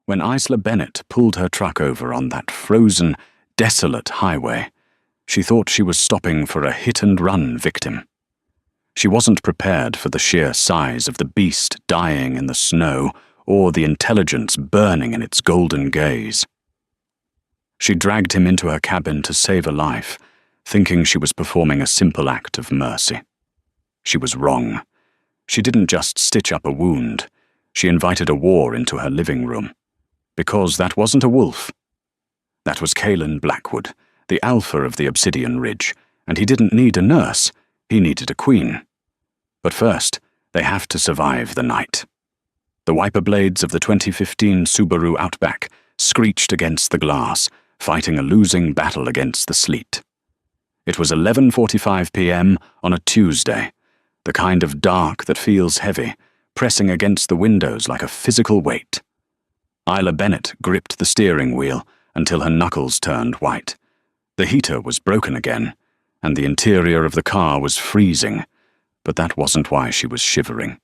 When Isla Bennett pulled her truck over on that frozen, desolate highway, she thought she was stopping for a hit-and-run victim. She wasn't prepared for the sheer size of the beast dying in the snow or the intelligence burning in its golden gaze. She dragged him into her cabin to save a life, thinking she was performing a simple act of mercy. She was wrong. She didn't just stitch up a wound. She invited a war into her living room. Because that wasn't a wolf. That was Caelan Blackwood, the alpha of the Obsidian Ridge, and he didn't need a nurse, he needed a queen. But first, they have to survive the night. The wiper blades of the 2015 Subaru Outback screeched against the glass, fighting a losing battle against the sleet. It was 11:45 p.m. on a Tuesday, the kind of dark that feels heavy, pressing against the windows like a physical weight. Isla Bennett gripped the steering wheel until her knuckles turned white. The heater was broken again, and the interior of the car was freezing, but that wasn't why she was shivering.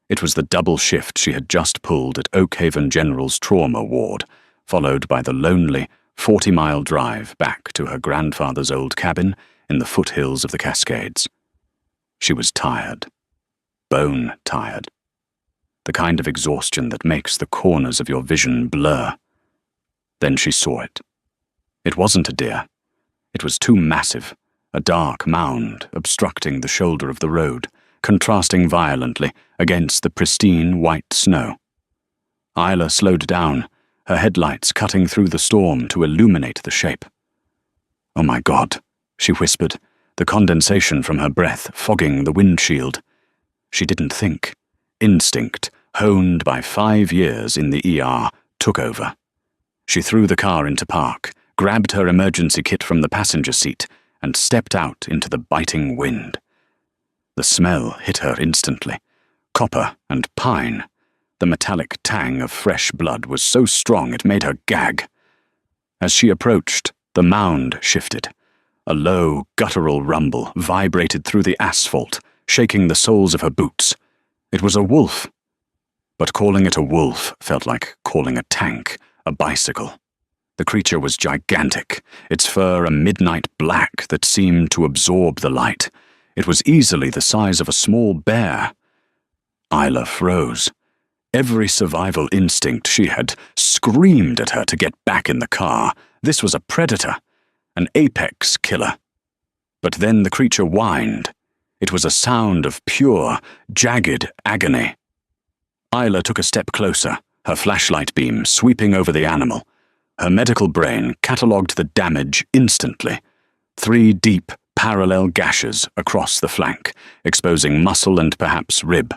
It was the double shift she had just pulled at Oakhaven General's trauma ward, followed by the lonely 40-mile drive back to her grandfather's old cabin in the foothills of the Cascades. She was tired. Bone tired. The kind of exhaustion that makes the corners of your vision blur. Then she saw it. It wasn't a deer. It was too massive, a dark mound obstructing the shoulder of the road, contrasting violently against the pristine white snow. Isla slowed down, her headlights cutting through the storm to illuminate the shape. "Oh my God," she whispered, the condensation from her breath fogging the windshield. She didn't think. Instinct, honed by 5 years in the ER, took over. She threw the car into park, grabbed her emergency kit from the passenger seat, and stepped out into the biting wind. The smell hit her instantly. Copper and pine. The metallic tang of fresh blood was so strong it made her gag. As she approached, the mound shifted. A low, guttural rumble vibrated through the asphalt, shaking the soles of her boots. It was a wolf. But calling it a wolf felt like calling a tank, a bicycle. The creature was gigantic, its fur a midnight black that seemed to absorb the light. It was easily the size of a small bear. Isla froze. Every survival instinct she had screamed at her to get back in the car. This was a predator, an apex killer. But then the creature whined. It was a sound of pure, jagged agony. Isla took a step closer, her flashlight beam sweeping over the animal. Her medical brain catalogued the damage instantly. 3 deep, parallel gashes across the flank, exposing muscle and perhaps rib.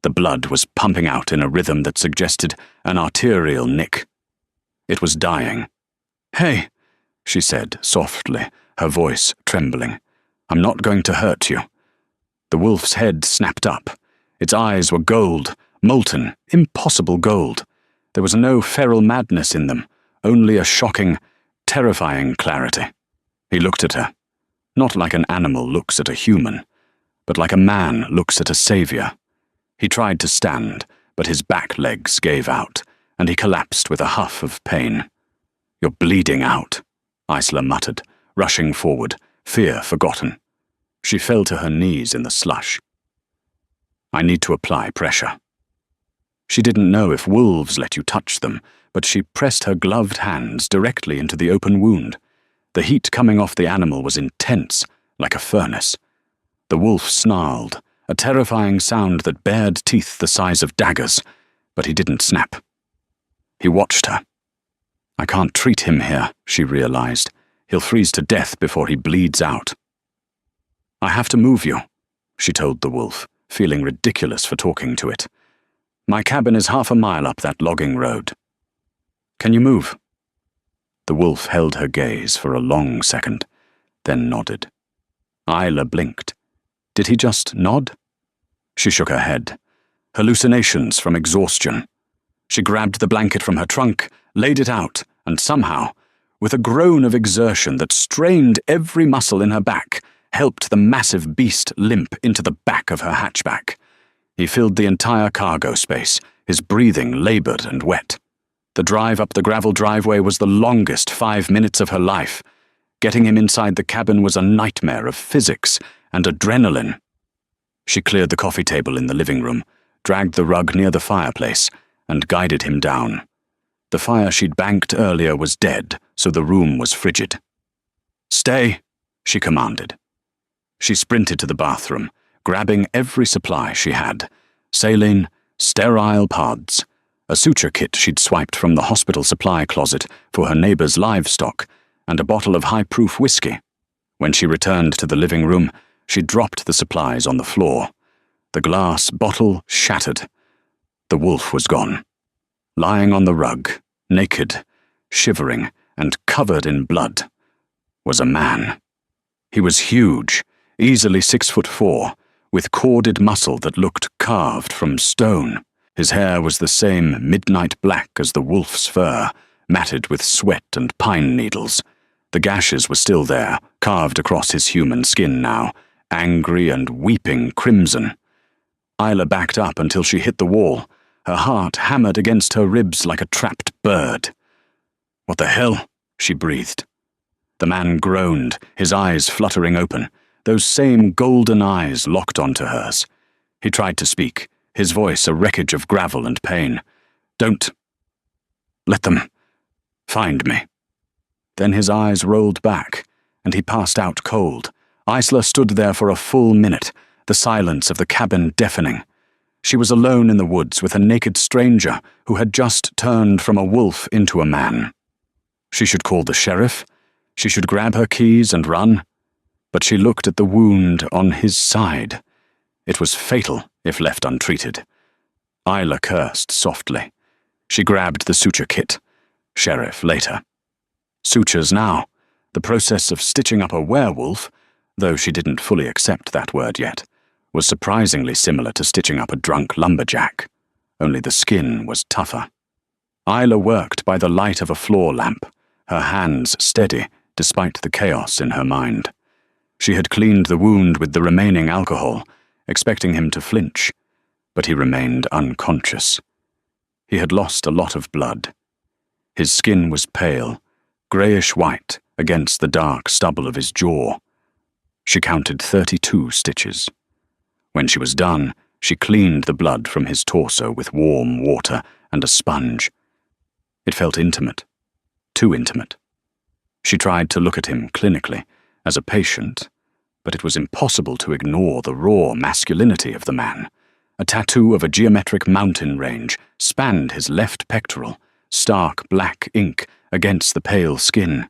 The blood was pumping out in a rhythm that suggested an arterial nick. It was dying. "Hey," she said softly, her voice trembling. "I'm not going to hurt you." The wolf's head snapped up. Its eyes were gold, molten, impossible gold. There was no feral madness in them, only a shocking, terrifying clarity. He looked at her, not like an animal looks at a human, but like a man looks at a savior. He tried to stand, but his back legs gave out, and he collapsed with a huff of pain. "You're bleeding out," Isla muttered, rushing forward, fear forgotten. She fell to her knees in the slush. "I need to apply pressure." She didn't know if wolves let you touch them, but she pressed her gloved hands directly into the open wound. The heat coming off the animal was intense, like a furnace. The wolf snarled, a terrifying sound that bared teeth the size of daggers, but he didn't snap. He watched her. "I can't treat him here," she realized. "He'll freeze to death before he bleeds out." "I have to move you," she told the wolf, feeling ridiculous for talking to it. "My cabin is 1/2 mile up that logging road. Can you move?" The wolf held her gaze for a long second, then nodded. Isla blinked. Did he just nod? She shook her head. Hallucinations from exhaustion. She grabbed the blanket from her trunk, laid it out, and somehow, with a groan of exertion that strained every muscle in her back, helped the massive beast limp into the back of her hatchback. He filled the entire cargo space, his breathing labored and wet. The drive up the gravel driveway was the longest 5 minutes of her life. Getting him inside the cabin was a nightmare of physics and adrenaline. She cleared the coffee table in the living room, dragged the rug near the fireplace, and guided him down. The fire she'd banked earlier was dead, so the room was frigid. "Stay," she commanded. She sprinted to the bathroom, grabbing every supply she had: saline, sterile pods, a suture kit she'd swiped from the hospital supply closet for her neighbor's livestock, and a bottle of high-proof whiskey. When she returned to the living room, she dropped the supplies on the floor. The glass bottle shattered. The wolf was gone. Lying on the rug, naked, shivering, and covered in blood, was a man. He was huge, easily 6'4", with corded muscle that looked carved from stone. His hair was the same midnight black as the wolf's fur, matted with sweat and pine needles. The gashes were still there, carved across his human skin now, angry and weeping crimson. Isla backed up until she hit the wall. Her heart hammered against her ribs like a trapped bird. "What the hell?" she breathed. The man groaned, his eyes fluttering open, those same golden eyes locked onto hers. He tried to speak, his voice a wreckage of gravel and pain. "Don't let them find me." Then his eyes rolled back, and he passed out cold. Isla stood there for a full minute, the silence of the cabin deafening. She was alone in the woods with a naked stranger who had just turned from a wolf into a man. She should call the sheriff. She should grab her keys and run. But she looked at the wound on his side. It was fatal if left untreated. Isla cursed softly. She grabbed the suture kit. Sheriff later. Sutures now. The process of stitching up a werewolf, though she didn't fully accept that word yet, was surprisingly similar to stitching up a drunk lumberjack, only the skin was tougher. Isla worked by the light of a floor lamp, her hands steady despite the chaos in her mind. She had cleaned the wound with the remaining alcohol, expecting him to flinch, but he remained unconscious. He had lost a lot of blood. His skin was pale, greyish-white against the dark stubble of his jaw. She counted 32 stitches. When she was done, she cleaned the blood from his torso with warm water and a sponge. It felt intimate, too intimate. She tried to look at him clinically, as a patient, but it was impossible to ignore the raw masculinity of the man. A tattoo of a geometric mountain range spanned his left pectoral, stark black ink against the pale skin.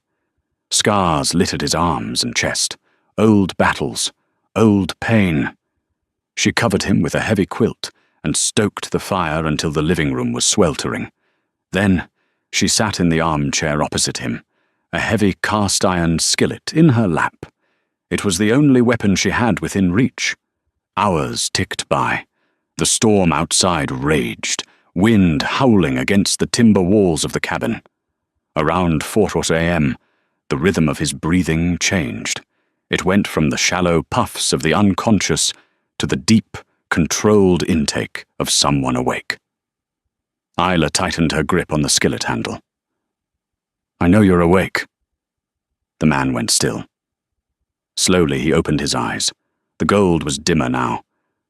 Scars littered his arms and chest, old battles, old pain. She covered him with a heavy quilt and stoked the fire until the living room was sweltering. Then she sat in the armchair opposite him, a heavy cast-iron skillet in her lap. It was the only weapon she had within reach. Hours ticked by. The storm outside raged, wind howling against the timber walls of the cabin. Around 4 a.m., the rhythm of his breathing changed. It went from the shallow puffs of the unconscious to the deep, controlled intake of someone awake. Isla tightened her grip on the skillet handle. "I know you're awake." The man went still. Slowly he opened his eyes. The gold was dimmer now,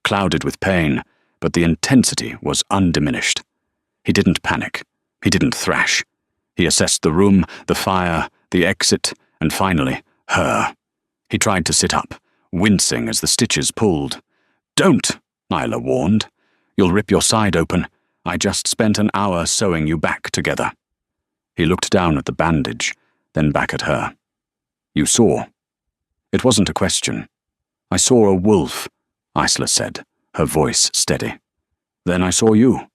clouded with pain, but the intensity was undiminished. He didn't panic. He didn't thrash. He assessed the room, the fire, the exit, and finally, her. He tried to sit up, wincing as the stitches pulled. "Don't," Isla warned. "You'll rip your side open. I just spent an hour sewing you back together." He looked down at the bandage, then back at her. "You saw." It wasn't a question. "I saw a wolf," Isla said, her voice steady. "Then I saw you.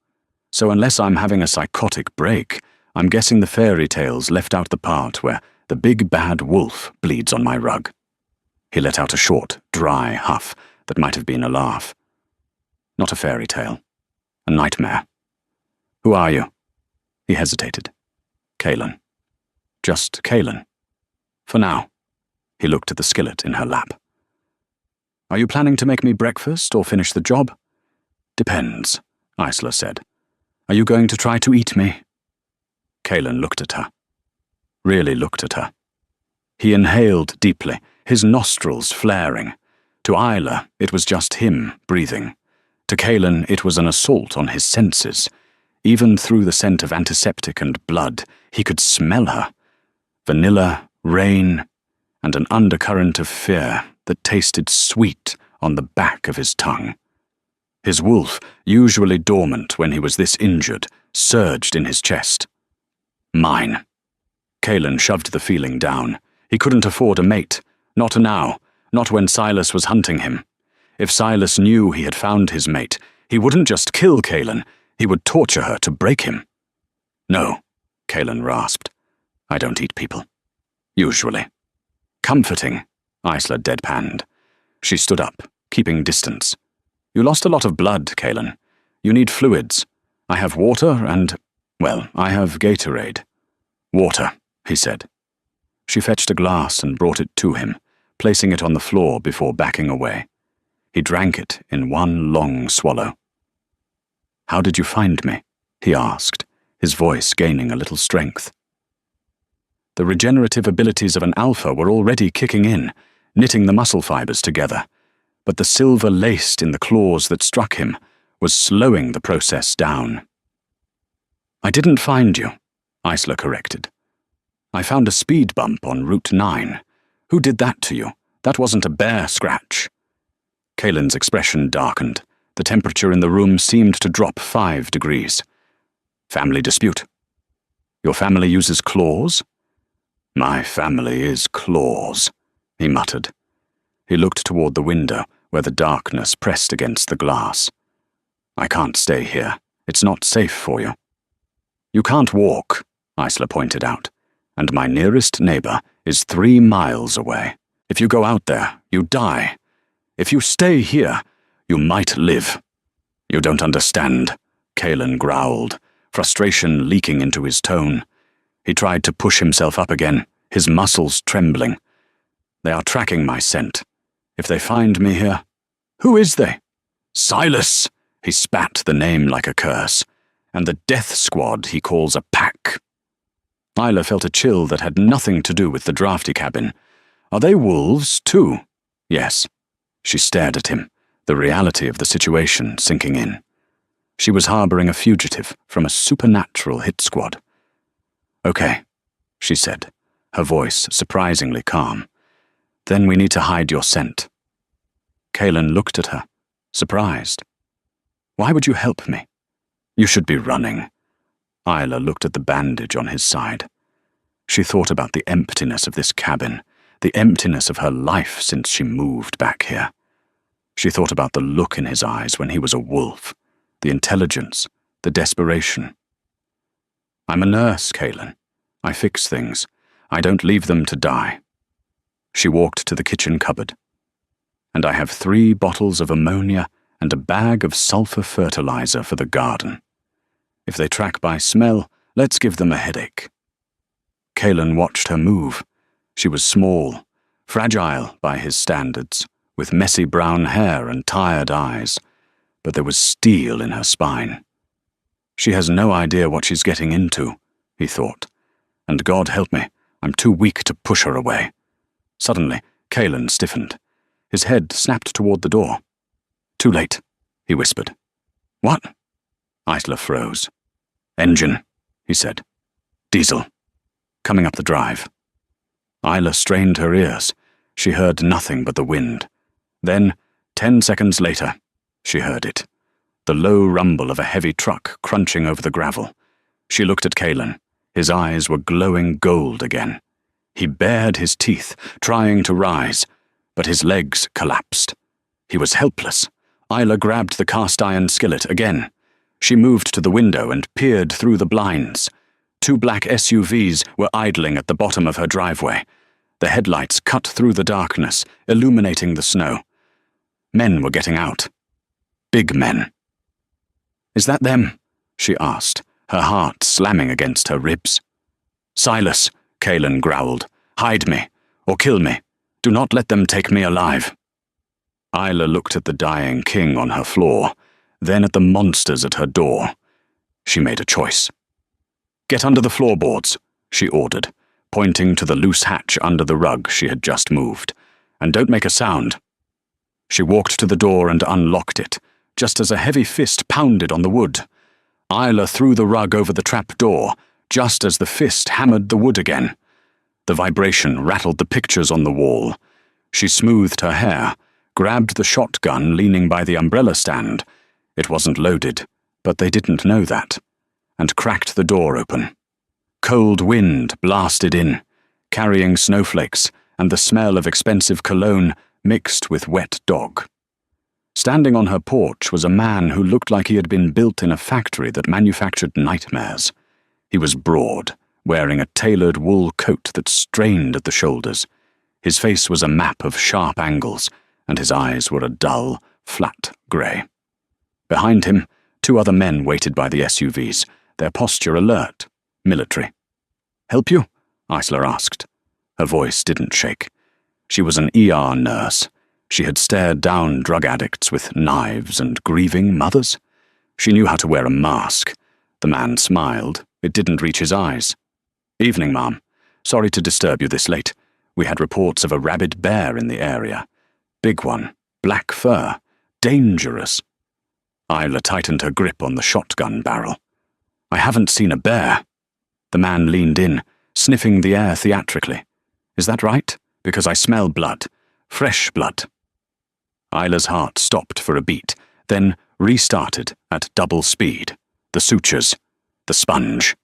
So unless I'm having a psychotic break, I'm guessing the fairy tales left out the part where the big bad wolf bleeds on my rug." He let out a short, dry huff that might have been a laugh. "Not a fairy tale. A nightmare." "Who are you?" He hesitated. "Kaylin. Just Kaylin. For now." He looked at the skillet in her lap. "Are you planning to make me breakfast or finish the job?" "Depends," Isla said. "Are you going to try to eat me?" Kaelin looked at her. Really looked at her. He inhaled deeply, his nostrils flaring. To Isla, it was just him breathing. To Kaelin, it was an assault on his senses. Even through the scent of antiseptic and blood, he could smell her. Vanilla, rain, and an undercurrent of fear that tasted sweet on the back of his tongue. His wolf, usually dormant when he was this injured, surged in his chest. Mine. Kaelin shoved the feeling down. He couldn't afford a mate. Not now. Not when Silas was hunting him. If Silas knew he had found his mate, he wouldn't just kill Kaelin, he would torture her to break him. No, Kaelin rasped. I don't eat people. Usually. Comforting, Isla deadpanned. She stood up, keeping distance. You lost a lot of blood, Kaelin. You need fluids. I have water and, well, I have Gatorade. Water, he said. She fetched a glass and brought it to him, placing it on the floor before backing away. He drank it in one long swallow. How did you find me? He asked, his voice gaining a little strength. The regenerative abilities of an alpha were already kicking in, knitting the muscle fibers together, but the silver laced in the claws that struck him was slowing the process down. I didn't find you, Isla corrected. I found a speed bump on Route 9. Who did that to you? That wasn't a bear scratch. Kaelin's expression darkened. The temperature in the room seemed to drop 5 degrees. Family dispute. Your family uses claws? My family is claws, he muttered. He looked toward the window, where the darkness pressed against the glass. I can't stay here. It's not safe for you. You can't walk, Isla pointed out, and my nearest neighbor is 3 miles away. If you go out there, you die. If you stay here, you might live. You don't understand, Kaelin growled, frustration leaking into his tone. He tried to push himself up again, his muscles trembling. They are tracking my scent. If they find me here... Who is they? Silas! He spat the name like a curse. And the death squad he calls a pack. Isla felt a chill that had nothing to do with the drafty cabin. Are they wolves, too? Yes. She stared at him, the reality of the situation sinking in. She was harboring a fugitive from a supernatural hit squad. Okay, she said, her voice surprisingly calm. Then we need to hide your scent. Kaelin looked at her, surprised. Why would you help me? You should be running. Isla looked at the bandage on his side. She thought about the emptiness of this cabin, the emptiness of her life since she moved back here. She thought about the look in his eyes when he was a wolf, the intelligence, the desperation. I'm a nurse, Kaelin. I fix things. I don't leave them to die. She walked to the kitchen cupboard. And I have 3 bottles of ammonia and a bag of sulfur fertilizer for the garden. If they track by smell, let's give them a headache. Kaelin watched her move. She was small, fragile by his standards, with messy brown hair and tired eyes, but there was steel in her spine. She has no idea what she's getting into, he thought, and God help me, I'm too weak to push her away. Suddenly, Kaelin stiffened. His head snapped toward the door. Too late, he whispered. What? Isla froze. Engine, he said. Diesel. Coming up the drive. Isla strained her ears. She heard nothing but the wind. Then, 10 seconds later, she heard it. The low rumble of a heavy truck crunching over the gravel. She looked at Kaelin. His eyes were glowing gold again. He bared his teeth, trying to rise, but his legs collapsed. He was helpless. Isla grabbed the cast-iron skillet again. She moved to the window and peered through the blinds. 2 black SUVs were idling at the bottom of her driveway. The headlights cut through the darkness, illuminating the snow. Men were getting out. Big men. Is that them? She asked, her heart slamming against her ribs. Silas, Kaelin growled. Hide me, or kill me. Do not let them take me alive. Isla looked at the dying king on her floor, then at the monsters at her door. She made a choice. Get under the floorboards, she ordered, pointing to the loose hatch under the rug she had just moved. And don't make a sound. She walked to the door and unlocked it, just as a heavy fist pounded on the wood. Isla threw the rug over the trap door, just as the fist hammered the wood again. The vibration rattled the pictures on the wall. She smoothed her hair, grabbed the shotgun leaning by the umbrella stand. It wasn't loaded, but they didn't know that, and cracked the door open. Cold wind blasted in, carrying snowflakes and the smell of expensive cologne mixed with wet dog. Standing on her porch was a man who looked like he had been built in a factory that manufactured nightmares. He was broad, wearing a tailored wool coat that strained at the shoulders. His face was a map of sharp angles, and his eyes were a dull, flat grey. Behind him, 2 other men waited by the SUVs, their posture alert, military. "Help you?" Isla asked. Her voice didn't shake. She was an ER nurse. She had stared down drug addicts with knives and grieving mothers. She knew how to wear a mask. The man smiled. It didn't reach his eyes. "Evening, ma'am. Sorry to disturb you this late. We had reports of a rabid bear in the area. Big one, black fur, dangerous." Isla tightened her grip on the shotgun barrel. "I haven't seen a bear." The man leaned in, sniffing the air theatrically. "Is that right? Because I smell blood. Fresh blood." Isla's heart stopped for a beat, then restarted at double speed. The sutures. The sponge.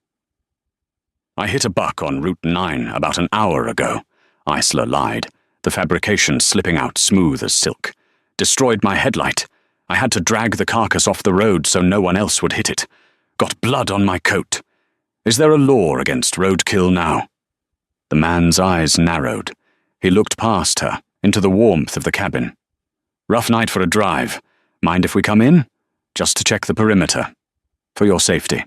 "I hit a buck on Route 9 about an hour ago," Isla lied, the fabrication slipping out smooth as silk. "Destroyed my headlight. I had to drag the carcass off the road so no one else would hit it. Got blood on my coat. Is there a law against roadkill now?" The man's eyes narrowed. He looked past her, into the warmth of the cabin. "Rough night for a drive. Mind if we come in? Just to check the perimeter. For your safety."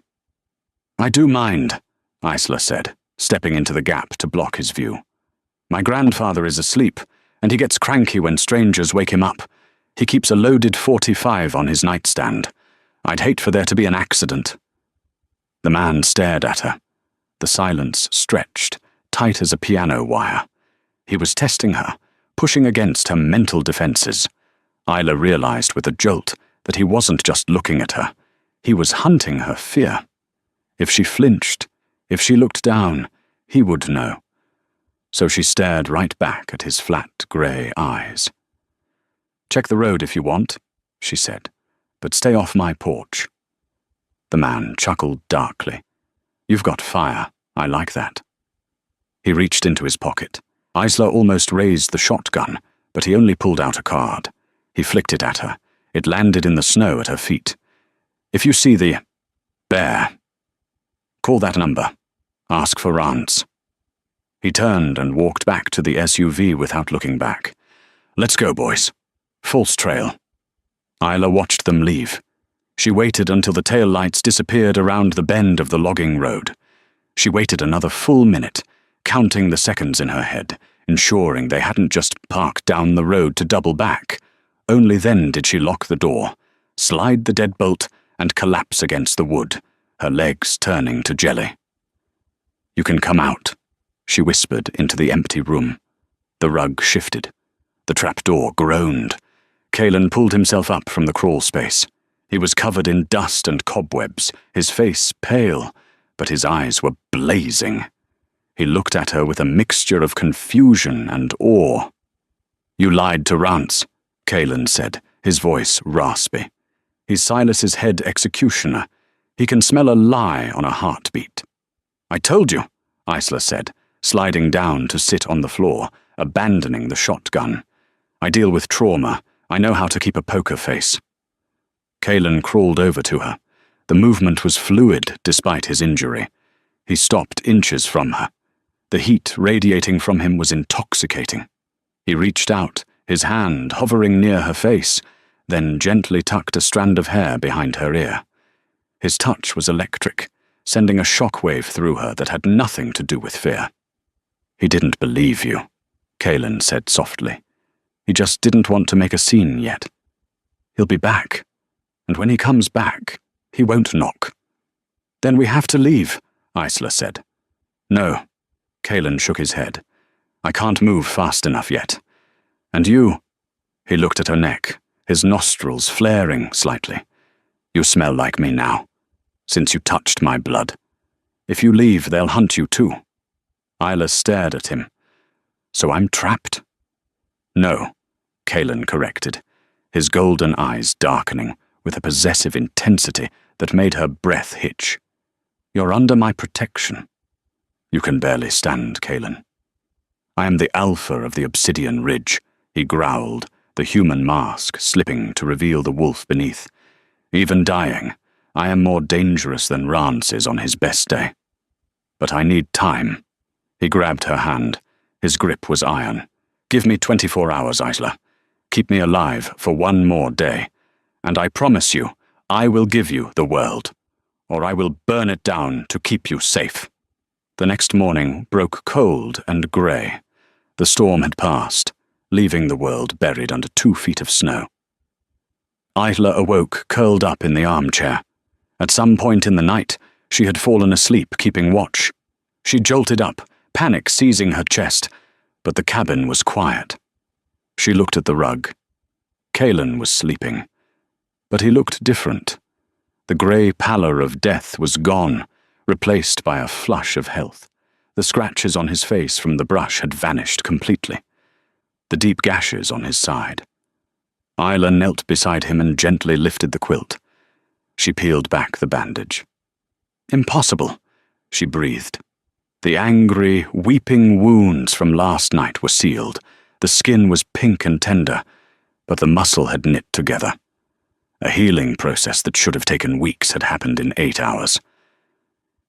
"I do mind," Isla said, stepping into the gap to block his view. "My grandfather is asleep, and he gets cranky when strangers wake him up. He keeps a loaded .45 on his nightstand. I'd hate for there to be an accident." The man stared at her. The silence stretched, tight as a piano wire. He was testing her, pushing against her mental defenses. Isla realized with a jolt that he wasn't just looking at her. He was hunting her fear. If she flinched, if she looked down, he would know. So she stared right back at his flat, grey eyes. "Check the road if you want," she said, "but stay off my porch." The man chuckled darkly. "You've got fire. I like that." He reached into his pocket. Isla almost raised the shotgun, but he only pulled out a card. He flicked it at her. It landed in the snow at her feet. "If you see the bear, call that number. Ask for Rance." He turned and walked back to the SUV without looking back. "Let's go, boys. False trail." Isla watched them leave. She waited until the taillights disappeared around the bend of the logging road. She waited another full minute, counting the seconds in her head, ensuring they hadn't just parked down the road to double back. Only then did she lock the door, slide the deadbolt, and collapse against the wood, her legs turning to jelly. "You can come out," she whispered into the empty room. The rug shifted. The trapdoor groaned. Kalen pulled himself up from the crawl space. He was covered in dust and cobwebs, his face pale, but his eyes were blazing. He looked at her with a mixture of confusion and awe. "You lied to Rance," Kalen said, his voice raspy. "He's Silas's head executioner. He can smell a lie on a heartbeat." "I told you," Isla said, sliding down to sit on the floor, abandoning the shotgun. "I deal with trauma. I know how to keep a poker face." Kalen crawled over to her. The movement was fluid despite his injury. He stopped inches from her. The heat radiating from him was intoxicating. He reached out, his hand hovering near her face, then gently tucked a strand of hair behind her ear. His touch was electric, sending a shockwave through her that had nothing to do with fear. "He didn't believe you," Kalen said softly. "He just didn't want to make a scene yet. He'll be back, and when he comes back, he won't knock." "Then we have to leave," Isla said. No. Kalen shook his head. I can't move fast enough yet. And you? He looked at her neck, his nostrils flaring slightly. You smell like me now, since you touched my blood. If you leave, they'll hunt you too. Isla stared at him. So I'm trapped? No, Kalen corrected, his golden eyes darkening with a possessive intensity that made her breath hitch. You're under my protection. You can barely stand, Kalen. I am the alpha of the Obsidian Ridge, he growled, the human mask slipping to reveal the wolf beneath. Even dying, I am more dangerous than Rance is on his best day. But I need time. He grabbed her hand. His grip was iron. Give me 24 hours, Isla. Keep me alive for one more day. And I promise you, I will give you the world. Or I will burn it down to keep you safe. The next morning broke cold and grey. The storm had passed, leaving the world buried under 2 feet of snow. Isla awoke, curled up in the armchair. At some point in the night, she had fallen asleep, keeping watch. She jolted up, panic seizing her chest, but the cabin was quiet. She looked at the rug. Kalen was sleeping, but he looked different. The grey pallor of death was gone, replaced by a flush of health. The scratches on his face from the brush had vanished completely. The deep gashes on his side. Isla knelt beside him and gently lifted the quilt. She peeled back the bandage. Impossible, she breathed. The angry, weeping wounds from last night were sealed. The skin was pink and tender, but the muscle had knit together. A healing process that should have taken weeks had happened in 8 hours.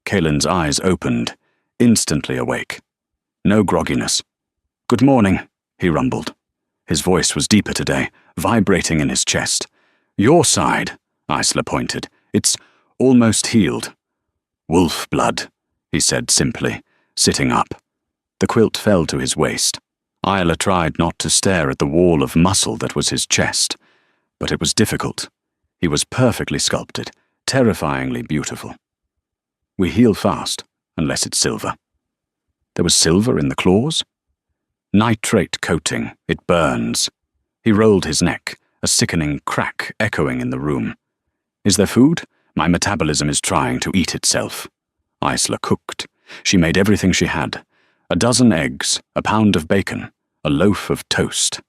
Kalen's eyes opened, instantly awake. No grogginess. Good morning, he rumbled. His voice was deeper today, vibrating in his chest. Your side, Isla pointed. It's almost healed. Wolf blood, he said simply, sitting up. The quilt fell to his waist. Isla tried not to stare at the wall of muscle that was his chest, but it was difficult. He was perfectly sculpted, terrifyingly beautiful. We heal fast, unless it's silver. There was silver in the claws? Nitrate coating, it burns. He rolled his neck, a sickening crack echoing in the room. Is there food? My metabolism is trying to eat itself. Isla cooked. She made everything she had. 12 eggs, a pound of bacon, a loaf of toast.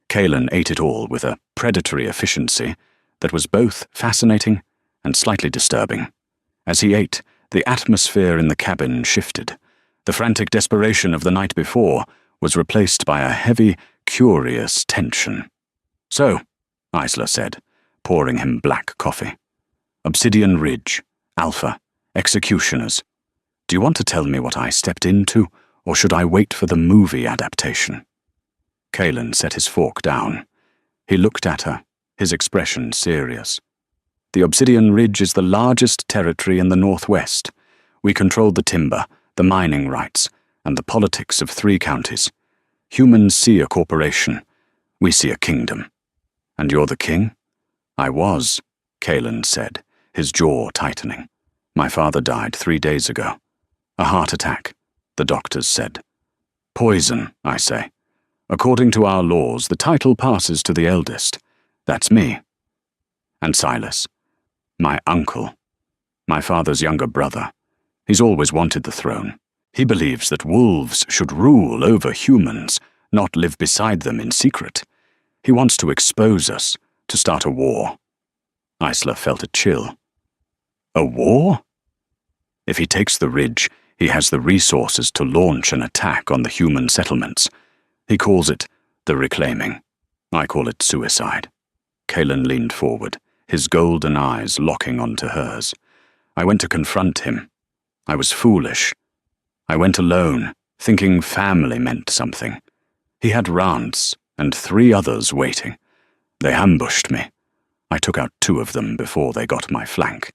Kalen ate it all with a predatory efficiency that was both fascinating and slightly disturbing. As he ate, the atmosphere in the cabin shifted. The frantic desperation of the night before was replaced by a heavy, curious tension. So, Isla said, pouring him black coffee. Obsidian Ridge, Alpha, Executioners. Do you want to tell me what I stepped into, or should I wait for the movie adaptation? Kalen set his fork down. He looked at her, his expression serious. The Obsidian Ridge is the largest territory in the Northwest. We control the timber, the mining rights, and the politics of 3 counties. Humans see a corporation. We see a kingdom. And you're the king? I was, Kalen said, his jaw tightening. My father died 3 days ago. A heart attack, the doctors said. Poison, I say. According to our laws, the title passes to the eldest. That's me. And Silas. My uncle. My father's younger brother. He's always wanted the throne. He believes that wolves should rule over humans, not live beside them in secret. He wants to expose us, to start a war. Isla felt a chill. A war? If he takes the ridge, he has the resources to launch an attack on the human settlements. He calls it the reclaiming. I call it suicide. Kalen leaned forward, his golden eyes locking onto hers. I went to confront him. I was foolish. I went alone, thinking family meant something. He had Rance and 3 others waiting. They ambushed me. I took out 2 of them before they got my flank.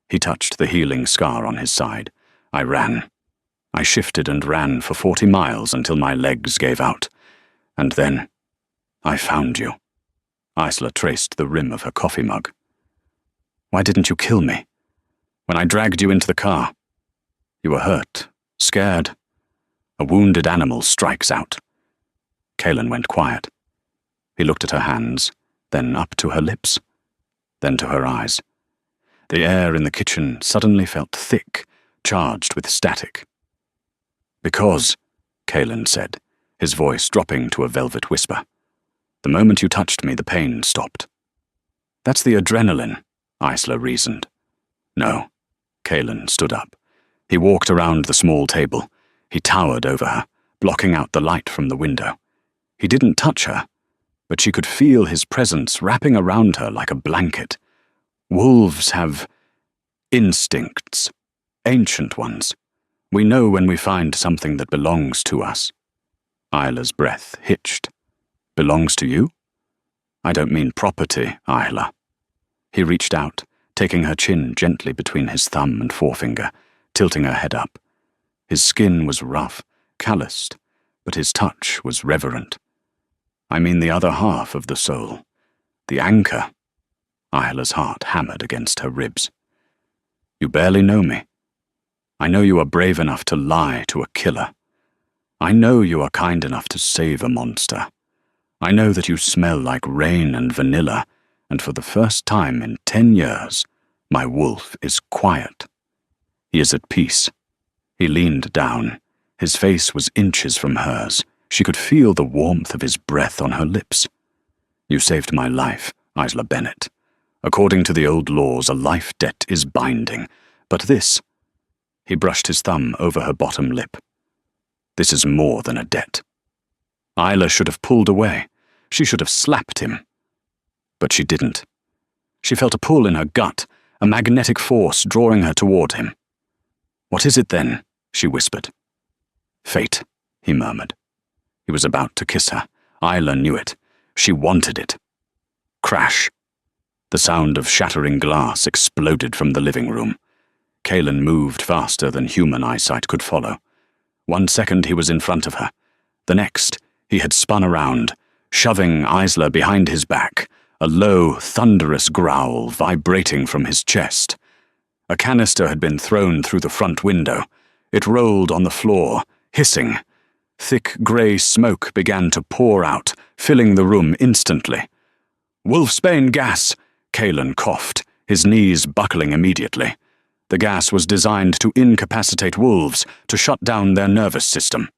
He touched the healing scar on his side. I ran. I shifted and ran for 40 miles until my legs gave out. And then, I found you. Isla traced the rim of her coffee mug. Why didn't you kill me? When I dragged you into the car. You were hurt, scared. A wounded animal strikes out. Kaelin went quiet. He looked at her hands, then up to her lips, then to her eyes. The air in the kitchen suddenly felt thick, charged with static. "Because," Kaelin said, his voice dropping to a velvet whisper, "the moment you touched me, the pain stopped." "That's the adrenaline," Isla reasoned. "No." Kaelin stood up. He walked around the small table. He towered over her, blocking out the light from the window. He didn't touch her, but she could feel his presence wrapping around her like a blanket. Wolves have instincts, ancient ones. We know when we find something that belongs to us. Isla's breath hitched. "Belongs to you?" "I don't mean property, Isla." He reached out, taking her chin gently between his thumb and forefinger, tilting her head up. His skin was rough, calloused, but his touch was reverent. "I mean the other half of the soul. The anchor." Isla's heart hammered against her ribs. "You barely know me. I know you are brave enough to lie to a killer. I know you are kind enough to save a monster. I know that you smell like rain and vanilla, and for the first time in 10 years, my wolf is quiet. He is at peace." He leaned down. His face was inches from hers. She could feel the warmth of his breath on her lips. "You saved my life, Isla Bennett. According to the old laws, a life debt is binding. But this—" he brushed his thumb over her bottom lip. "This is more than a debt." Isla should have pulled away. She should have slapped him. But she didn't. She felt a pull in her gut, a magnetic force drawing her toward him. "What is it then?" she whispered. "Fate," he murmured. He was about to kiss her. Isla knew it. She wanted it. Crash. The sound of shattering glass exploded from the living room. Kaelin moved faster than human eyesight could follow. 1 second he was in front of her. The next, he had spun around, shoving Isla behind his back, a low, thunderous growl vibrating from his chest. A canister had been thrown through the front window. It rolled on the floor, hissing. Thick grey smoke began to pour out, filling the room instantly. "Wolfsbane gas!" Kaelin coughed, his knees buckling immediately. The gas was designed to incapacitate wolves, to shut down their nervous system.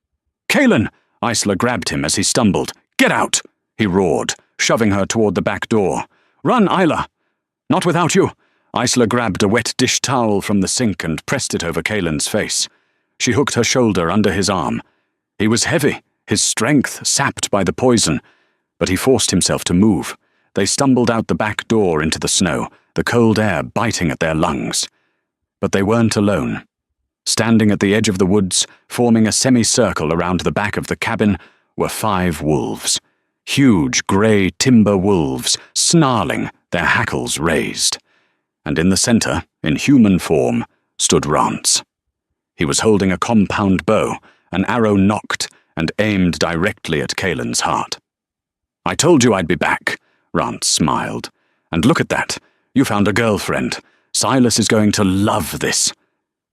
"Kaelin!" Isla grabbed him as he stumbled. "Get out!" he roared, shoving her toward the back door. "Run, Isla!" "Not without you!" Isla grabbed a wet dish towel from the sink and pressed it over Kaelin's face. She hooked her shoulder under his arm. He was heavy, his strength sapped by the poison, but he forced himself to move. They stumbled out the back door into the snow, the cold air biting at their lungs. But they weren't alone. Standing at the edge of the woods, forming a semicircle around the back of the cabin, were 5 wolves. Huge grey timber wolves, snarling, their hackles raised. And in the center, in human form, stood Rance. He was holding a compound bow, an arrow nocked and aimed directly at Kaelin's heart. "I told you I'd be back," Rance smiled. "And look at that. You found a girlfriend. Silas is going to love this."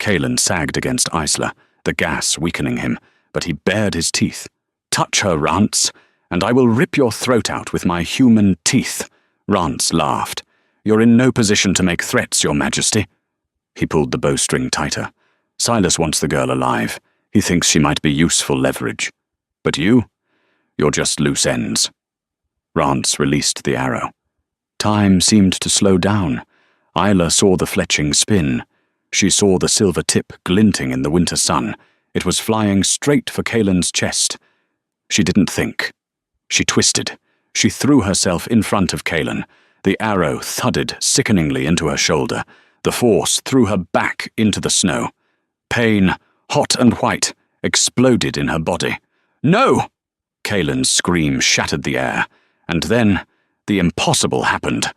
Kaelin sagged against Isla, the gas weakening him, but he bared his teeth. "Touch her, Rance, and I will rip your throat out with my human teeth." Rance laughed. "You're in no position to make threats, Your Majesty." He pulled the bowstring tighter. "Silas wants the girl alive. He thinks she might be useful leverage. But you? You're just loose ends." Rance released the arrow. Time seemed to slow down. Isla saw the fletching spin. She saw the silver tip glinting in the winter sun. It was flying straight for Kaelin's chest. She didn't think. She twisted. She threw herself in front of Kaelin. The arrow thudded sickeningly into her shoulder. The force threw her back into the snow. Pain, hot and white, exploded in her body. "No!" Kaelin's scream shattered the air. And then, the impossible happened.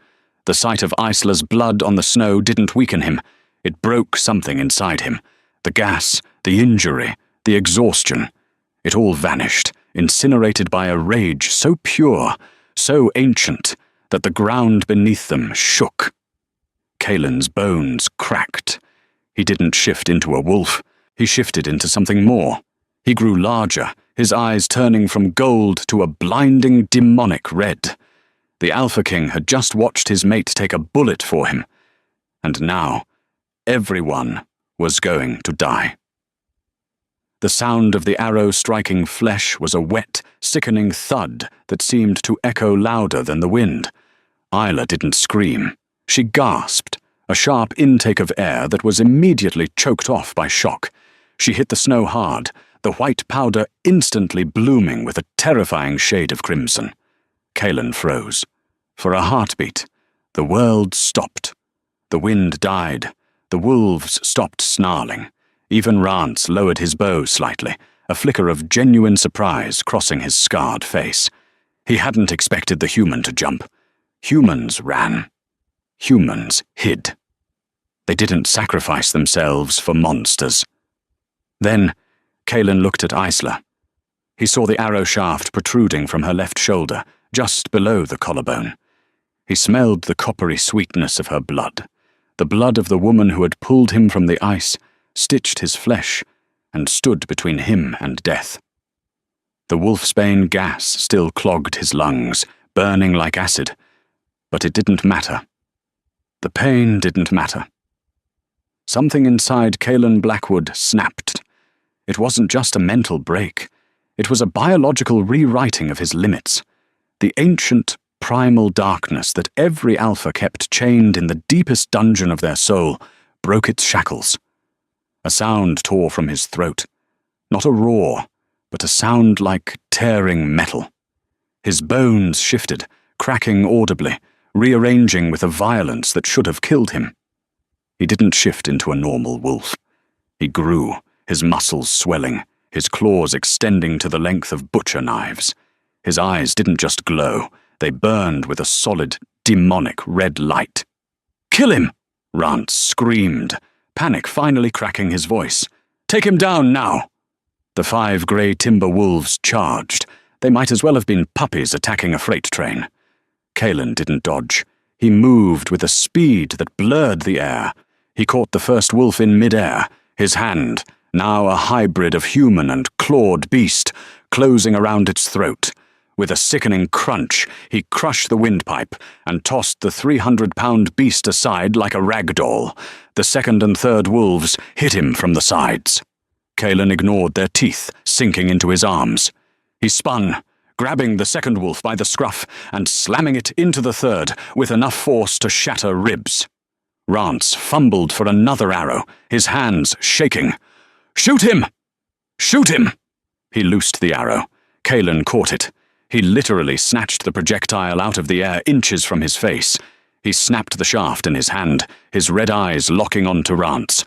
The sight of Isla's blood on the snow didn't weaken him. It broke something inside him. The gas, the injury, the exhaustion. It all vanished, incinerated by a rage so pure, so ancient, that the ground beneath them shook. Kaelin's bones cracked. He didn't shift into a wolf. He shifted into something more. He grew larger, his eyes turning from gold to a blinding demonic red. The Alpha King had just watched his mate take a bullet for him, and now everyone was going to die. The sound of the arrow striking flesh was a wet, sickening thud that seemed to echo louder than the wind. Isla didn't scream. She gasped, a sharp intake of air that was immediately choked off by shock. She hit the snow hard, the white powder instantly blooming with a terrifying shade of crimson. Kaelin froze. For a heartbeat, the world stopped. The wind died. The wolves stopped snarling. Even Rance lowered his bow slightly, a flicker of genuine surprise crossing his scarred face. He hadn't expected the human to jump. Humans ran. Humans hid. They didn't sacrifice themselves for monsters. Then, Kaelin looked at Isla. He saw the arrow shaft protruding from her left shoulder, just below the collarbone. He smelled the coppery sweetness of her blood, the blood of the woman who had pulled him from the ice, stitched his flesh, and stood between him and death. The wolfsbane gas still clogged his lungs, burning like acid, but it didn't matter. The pain didn't matter. Something inside Kaelin Blackwood snapped. It wasn't just a mental break. It was a biological rewriting of his limits. The ancient, primal darkness that every alpha kept chained in the deepest dungeon of their soul broke its shackles. A sound tore from his throat. Not a roar, but a sound like tearing metal. His bones shifted, cracking audibly, rearranging with a violence that should have killed him. He didn't shift into a normal wolf. He grew, his muscles swelling, his claws extending to the length of butcher knives. His eyes didn't just glow, they burned with a solid, demonic red light. "Kill him!" Rance screamed, panic finally cracking his voice. "Take him down now!" The 5 grey timber wolves charged. They might as well have been puppies attacking a freight train. Kaelin didn't dodge. He moved with a speed that blurred the air. He caught the first wolf in mid-air, his hand, now a hybrid of human and clawed beast, closing around its throat. With a sickening crunch, he crushed the windpipe and tossed the 300-pound beast aside like a rag doll. The second and third wolves hit him from the sides. Kaelin ignored their teeth sinking into his arms. He spun, grabbing the second wolf by the scruff and slamming it into the third with enough force to shatter ribs. Rance fumbled for another arrow, his hands shaking. "Shoot him! Shoot him!" He loosed the arrow. Kaelin caught it. He literally snatched the projectile out of the air inches from his face. He snapped the shaft in his hand, his red eyes locking on to Rance.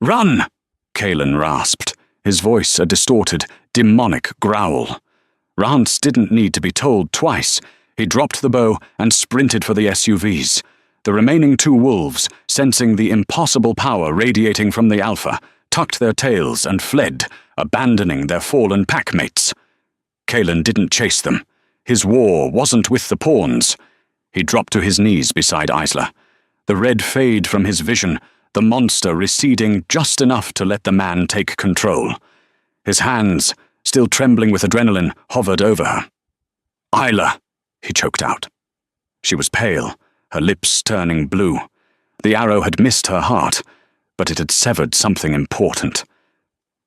"Run!" Kaelin rasped, his voice a distorted, demonic growl. Rance didn't need to be told twice. He dropped the bow and sprinted for the SUVs. The remaining 2 wolves, sensing the impossible power radiating from the Alpha, tucked their tails and fled, abandoning their fallen packmates. Kaelin didn't chase them. His war wasn't with the pawns. He dropped to his knees beside Isla. The red fade from his vision, the monster receding just enough to let the man take control. His hands, still trembling with adrenaline, hovered over her. "Isla," he choked out. She was pale, her lips turning blue. The arrow had missed her heart, but it had severed something important.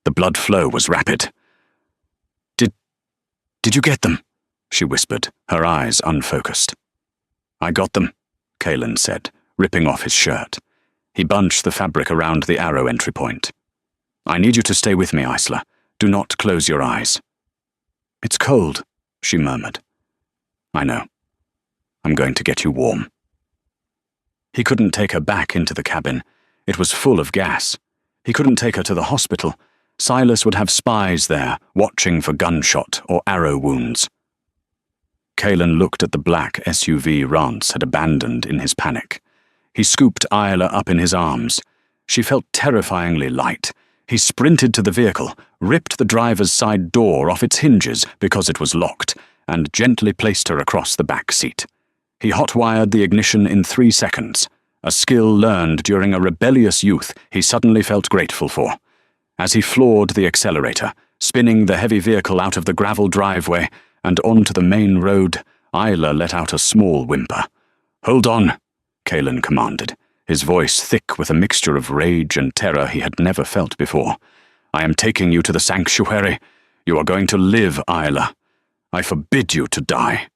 The blood flow was rapid. Did you get them?" she whispered, her eyes unfocused. "I got them," Kaelin said, ripping off his shirt. He bunched the fabric around the arrow entry point. "I need you to stay with me, Isla. Do not close your eyes." "It's cold," she murmured. "I know. I'm going to get you warm." He couldn't take her back into the cabin. It was full of gas. He couldn't take her to the hospital. Silas would have spies there, watching for gunshot or arrow wounds. Kaelin looked at the black SUV Rance had abandoned in his panic. He scooped Isla up in his arms. She felt terrifyingly light. He sprinted to the vehicle, ripped the driver's side door off its hinges because it was locked, and gently placed her across the back seat. He hot-wired the ignition in 3 seconds, a skill learned during a rebellious youth he suddenly felt grateful for. As he floored the accelerator, spinning the heavy vehicle out of the gravel driveway and onto the main road, Isla let out a small whimper. "Hold on," Kalen commanded, his voice thick with a mixture of rage and terror he had never felt before. "I am taking you to the sanctuary. You are going to live, Isla. I forbid you to die."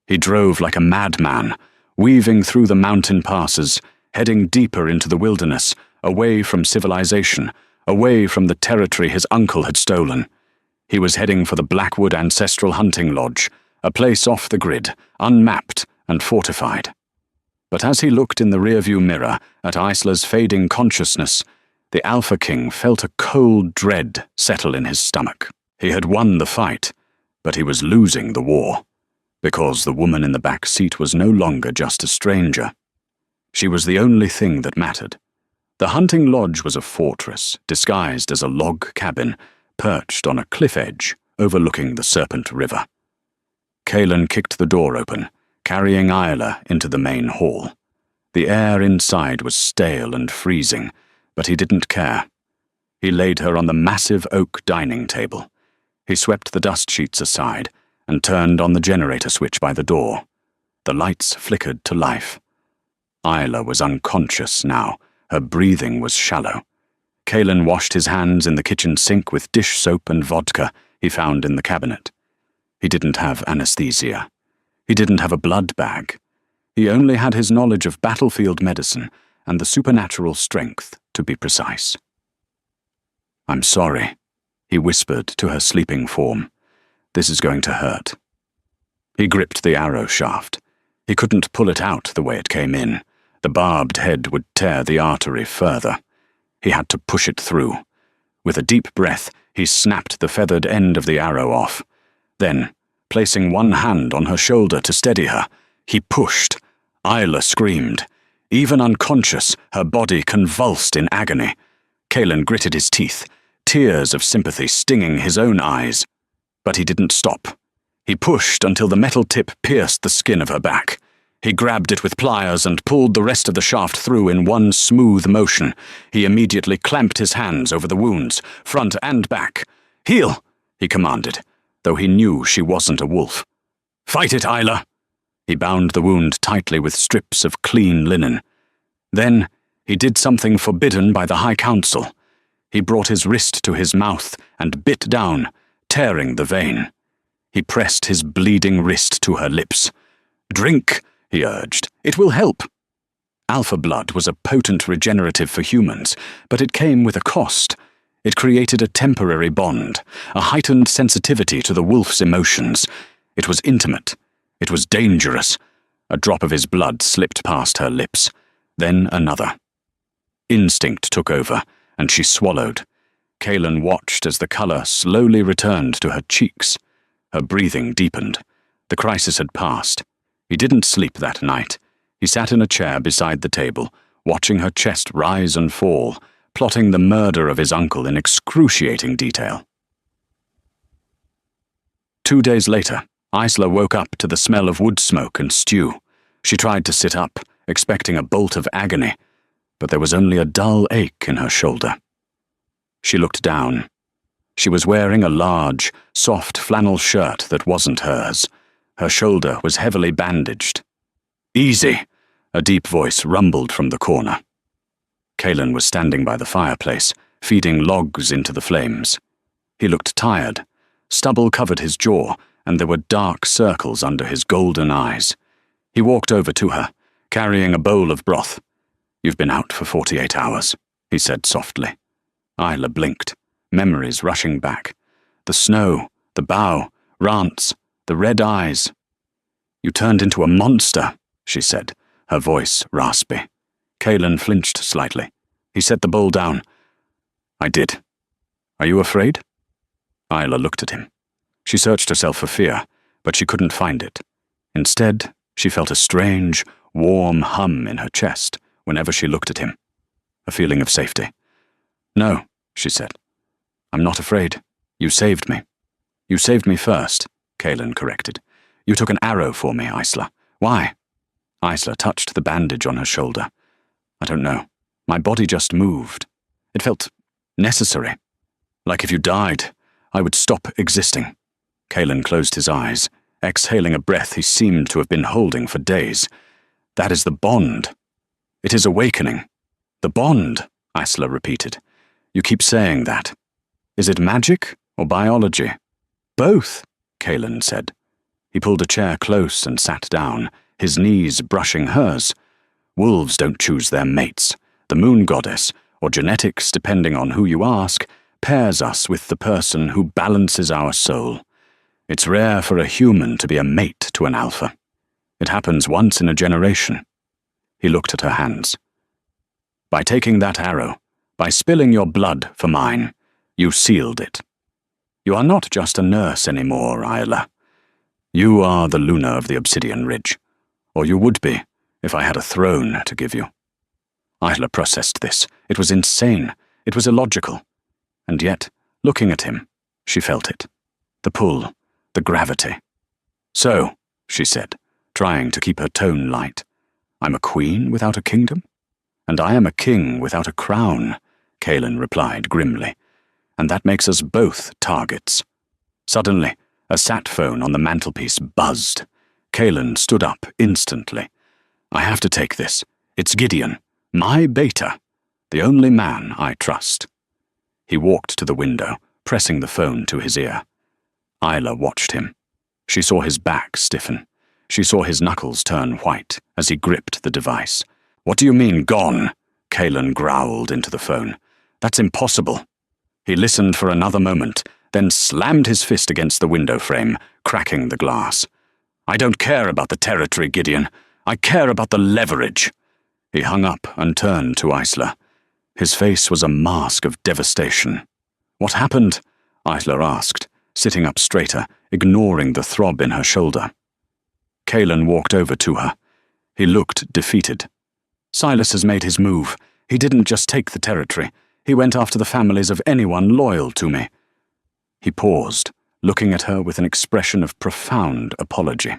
He drove like a madman, weaving through the mountain passes, heading deeper into the wilderness, away from civilization, away from the territory his uncle had stolen. He was heading for the Blackwood Ancestral Hunting Lodge, a place off the grid, unmapped and fortified. But as he looked in the rearview mirror at Isla's fading consciousness, the Alpha King felt a cold dread settle in his stomach. He had won the fight, but he was losing the war, because the woman in the back seat was no longer just a stranger. She was the only thing that mattered. The hunting lodge was a fortress, disguised as a log cabin, perched on a cliff edge overlooking the Serpent River. Kalen kicked the door open, carrying Isla into the main hall. The air inside was stale and freezing, but he didn't care. He laid her on the massive oak dining table. He swept the dust sheets aside and turned on the generator switch by the door. The lights flickered to life. Isla was unconscious now. Her breathing was shallow. Kalen washed his hands in the kitchen sink with dish soap and vodka he found in the cabinet. He didn't have anesthesia. He didn't have a blood bag. He only had his knowledge of battlefield medicine and the supernatural strength, to be precise. "I'm sorry," he whispered to her sleeping form. "This is going to hurt." He gripped the arrow shaft. He couldn't pull it out the way it came in. The barbed head would tear the artery further. He had to push it through. With a deep breath, he snapped the feathered end of the arrow off. Then, placing one hand on her shoulder to steady her, he pushed. Isla screamed. Even unconscious, her body convulsed in agony. Kalen gritted his teeth, tears of sympathy stinging his own eyes. But he didn't stop. He pushed until the metal tip pierced the skin of her back. He grabbed it with pliers and pulled the rest of the shaft through in one smooth motion. He immediately clamped his hands over the wounds, front and back. "Heal," he commanded, though he knew she wasn't a wolf. "Fight it, Isla." He bound the wound tightly with strips of clean linen. Then he did something forbidden by the High Council. He brought his wrist to his mouth and bit down, tearing the vein. He pressed his bleeding wrist to her lips. "Drink," he urged. "It will help." Alpha blood was a potent regenerative for humans, but it came with a cost. It created a temporary bond, a heightened sensitivity to the wolf's emotions. It was intimate. It was dangerous. A drop of his blood slipped past her lips. Then another. Instinct took over, and she swallowed. Kalen watched as the color slowly returned to her cheeks. Her breathing deepened. The crisis had passed. He didn't sleep that night. He sat in a chair beside the table, watching her chest rise and fall, plotting the murder of his uncle in excruciating detail. 2 days later, Isla woke up to the smell of wood smoke and stew. She tried to sit up, expecting a bolt of agony, but there was only a dull ache in her shoulder. She looked down. She was wearing a large, soft flannel shirt that wasn't hers. Her shoulder was heavily bandaged. "Easy," a deep voice rumbled from the corner. Kalen was standing by the fireplace, feeding logs into the flames. He looked tired. Stubble covered his jaw, and there were dark circles under his golden eyes. He walked over to her, carrying a bowl of broth. "You've been out for 48 hours, he said softly. Isla blinked, memories rushing back. The snow, the bow, Rance, the red eyes. "You turned into a monster," she said, her voice raspy. Kalen flinched slightly. He set the bowl down. "I did. Are you afraid?" Isla looked at him. She searched herself for fear, but she couldn't find it. Instead, she felt a strange, warm hum in her chest whenever she looked at him. A feeling of safety. "No," she said. "I'm not afraid. You saved me." "You saved me first," Kalen corrected. "You took an arrow for me, Isla. Why?" Isla touched the bandage on her shoulder. "I don't know. My body just moved. It felt Necessary. Like if you died, I would stop existing. Kalen closed his eyes, exhaling a breath he seemed to have been holding for days. That is the bond. It is awakening. The bond, Isla repeated. You keep saying that. Is it magic or biology? Both, Kalen said. He pulled a chair close and sat down, his knees brushing hers. Wolves don't choose their mates. The moon goddess, or genetics depending on who you ask, pairs us with the person who balances our soul. It's rare for a human to be a mate to an alpha. It happens once in a generation. He looked at her hands. By taking that arrow, by spilling your blood for mine, you sealed it. You are not just a nurse anymore, Isla. You are the Luna of the Obsidian Ridge, or you would be if I had a throne to give you. Isla processed this. It was insane. It was illogical. And yet, looking at him, she felt it. The pull, the gravity. So, she said, trying to keep her tone light, I'm a queen without a kingdom? And I am a king without a crown, Kalen replied grimly. And that makes us both targets. Suddenly, a sat phone on the mantelpiece buzzed. Kalen stood up instantly. I have to take this. It's Gideon, my beta, the only man I trust. He walked to the window, pressing the phone to his ear. Isla watched him. She saw his back stiffen. She saw his knuckles turn white as he gripped the device. What do you mean, gone? Kalen growled into the phone. That's impossible. He listened for another moment, then slammed his fist against the window frame, cracking the glass. I don't care about the territory, Gideon. I care about the leverage. He hung up and turned to Isla. His face was a mask of devastation. What happened? Isla asked, sitting up straighter, ignoring the throb in her shoulder. Kalen walked over to her. He looked defeated. Silas has made his move. He didn't just take the territory. He went after the families of anyone loyal to me. He paused, looking at her with an expression of profound apology.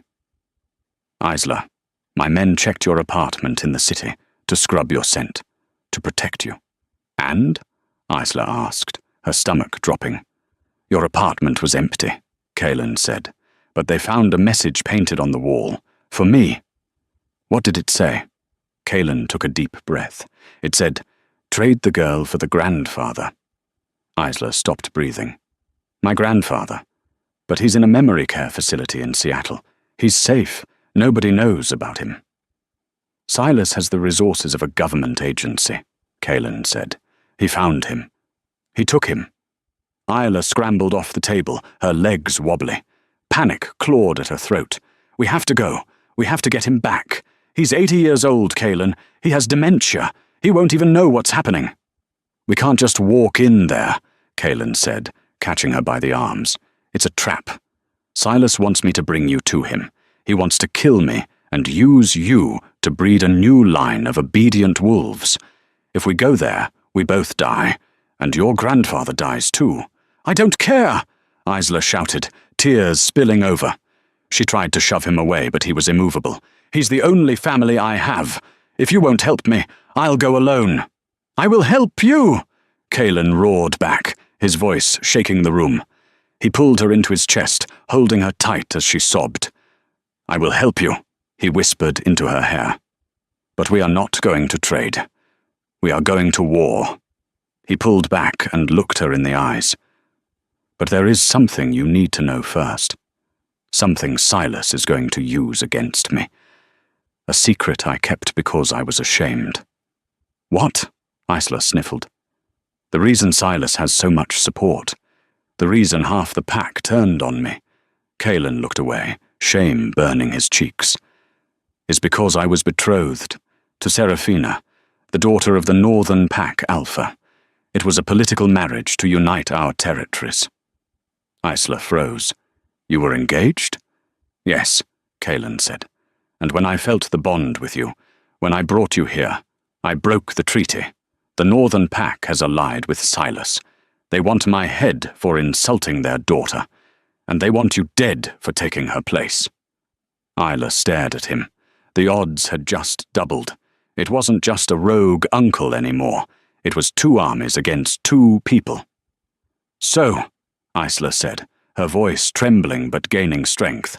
Isla, my men checked your apartment in the city to scrub your scent, to protect you. And? Isla asked, her stomach dropping. Your apartment was empty, Kalen said, but they found a message painted on the wall, for me. What did it say? Kalen took a deep breath. It said, trade the girl for the grandfather. Isla stopped breathing. My grandfather. But he's in a memory care facility in Seattle. He's safe. Nobody knows about him. Silas has the resources of a government agency, Kalen said. He found him. He took him. Isla scrambled off the table, her legs wobbly. Panic clawed at her throat. We have to go. We have to get him back. He's 80 years old, Kalen. He has dementia. He won't even know what's happening. We can't just walk in there, Kalen said, catching her by the arms. It's a trap. Silas wants me to bring you to him. He wants to kill me and use you to breed a new line of obedient wolves. If we go there, we both die, and your grandfather dies too. I don't care, Isla shouted, tears spilling over. She tried to shove him away, but he was immovable. He's the only family I have. If you won't help me, I'll go alone. I will help you, Kalen roared back, his voice shaking the room. He pulled her into his chest, holding her tight as she sobbed. I will help you, he whispered into her hair. But we are not going to trade. We are going to war. He pulled back and looked her in the eyes. But there is something you need to know first. Something Silas is going to use against me. A secret I kept because I was ashamed. What? Isla sniffled. The reason Silas has so much support, the reason half the pack turned on me, Kalen looked away, shame burning his cheeks, is because I was betrothed to Seraphina, the daughter of the Northern Pack Alpha. It was a political marriage to unite our territories. Isla froze. You were engaged? Yes, Kalen said. And when I felt the bond with you, when I brought you here, I broke the treaty. The Northern Pack has allied with Silas. They want my head for insulting their daughter, and they want you dead for taking her place. Isla stared at him. The odds had just doubled. It wasn't just a rogue uncle anymore. It was 2 armies against 2 people. "So," Isla said, her voice trembling but gaining strength,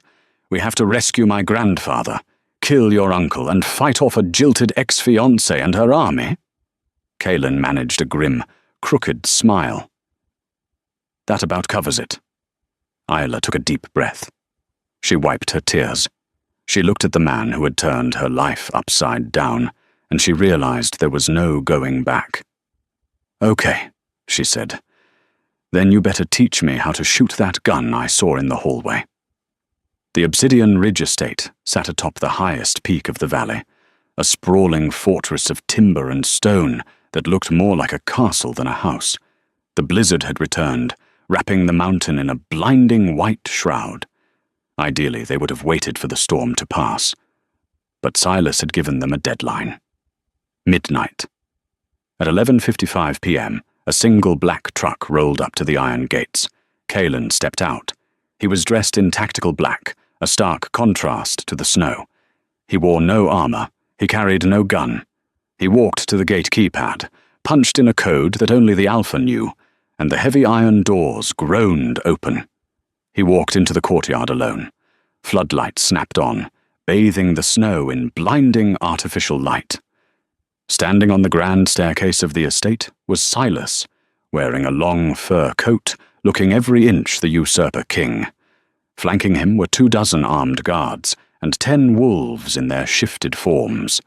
"we have to rescue my grandfather, kill your uncle, and fight off a jilted ex-fiancée and her army?" Kaelin managed a grim, crooked smile. "That about covers it." Isla took a deep breath. She wiped her tears. She looked at the man who had turned her life upside down, and she realized there was no going back. "Okay," she said. "Then you better teach me how to shoot that gun I saw in the hallway." The Obsidian Ridge estate sat atop the highest peak of the valley, a sprawling fortress of timber and stone that looked more like a castle than a house. The blizzard had returned, wrapping the mountain in a blinding white shroud. Ideally, they would have waited for the storm to pass. But Silas had given them a deadline. Midnight. At 11:55 p.m., a single black truck rolled up to the iron gates. Kaelin stepped out. He was dressed in tactical black, a stark contrast to the snow. He wore no armor. He carried no gun. He walked to the gate keypad, punched in a code that only the Alpha knew, and the heavy iron doors groaned open. He walked into the courtyard alone. Floodlights snapped on, bathing the snow in blinding artificial light. Standing on the grand staircase of the estate was Silas, wearing a long fur coat, looking every inch the usurper king. Flanking him were 24 armed guards, and 10 wolves in their shifted forms.